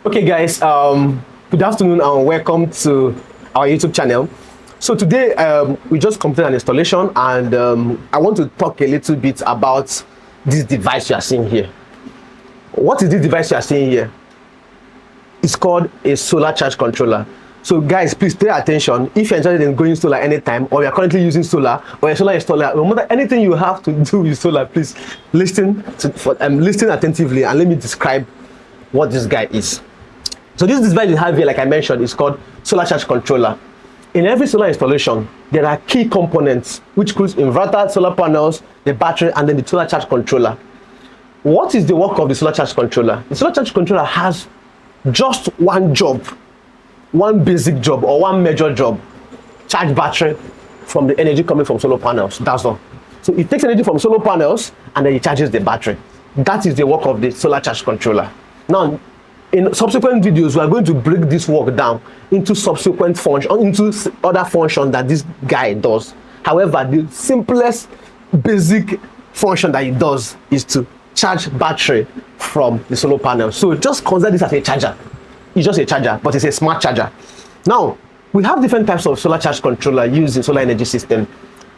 Okay guys, good afternoon and welcome to our YouTube channel. So today we just completed an installation and I want to talk a little bit about this device you are seeing here. What is this device you are seeing here? It's called a solar charge controller. So guys, please pay attention. If you're interested in going solar anytime, or you're currently using solar, or a solar installer, no matter anything you have to do with solar, please listen attentively and let me describe what this guy is. So this device you have here, like I mentioned, is called solar charge controller. In every solar installation, there are key components, which includes inverter, solar panels, the battery, and then the solar charge controller. What is the work of the solar charge controller? The solar charge controller has just one job, one basic job or one major job: charge battery from the energy coming from solar panels. That's all. So it takes energy from solar panels and then it charges the battery. That is the work of the solar charge controller. Now, in subsequent videos, we are going to break this work down into subsequent functions, into other functions that this guy does. However, the simplest basic function that it does is to charge battery from the solar panel. So just consider this as a charger. It's just a charger, but it's a smart charger. Now, we have different types of solar charge controller used in solar energy system.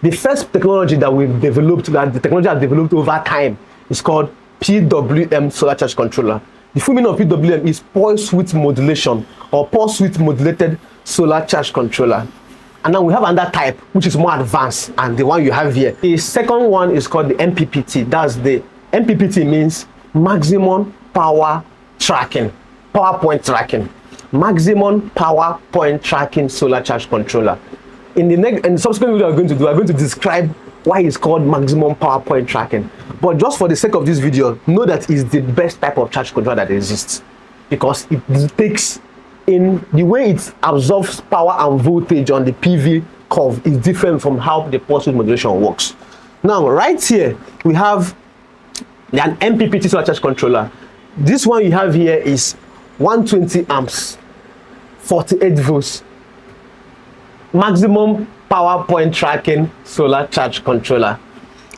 The first technology that we've developed, that the technology has developed over time, is called PWM solar charge controller. The full meaning of PWM is pulse width modulation, or pulse width modulated solar charge controller. And now we have another type which is more advanced, and the one you have here. The second one is called the MPPT. That's the MPPT means maximum power tracking, power point tracking, maximum power point tracking solar charge controller. In the subsequent video we're going to describe why it's called maximum power point tracking. But just for the sake of this video, know that it's the best type of charge controller that exists, because it takes in the way it absorbs power and voltage on the PV curve is different from how the pulse width modulation works. Now, right here we have an MPPT solar charge controller. This one you have here is 120 amps, 48 volts, maximum power point tracking solar charge controller.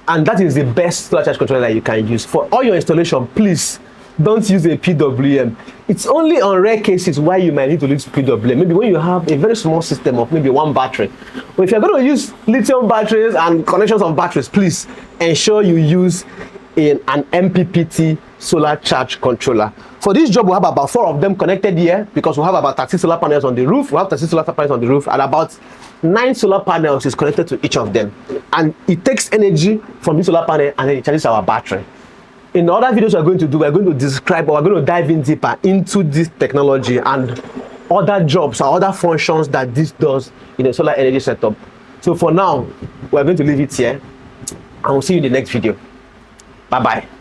And that is the best solar charge controller that you can use. For all your installation, please don't use a PWM. It's only on rare cases why you might need to use PWM. Maybe when you have a very small system of maybe one battery. But if you're going to use lithium batteries and connections of batteries, please ensure you use an MPPT solar charge controller. For this job, we have about 4 of them connected here, because we have about 30 solar panels on the roof. We have 30 solar panels on the roof, and about 9 solar panels is connected to each of them. And it takes energy from the solar panel and then it charges our battery. In the other videos we're going to do, we're going to describe, or we're going to dive in deeper into this technology and other jobs or other functions that this does in a solar energy setup. So for now, we're going to leave it here, and we'll see you in the next video. Bye bye.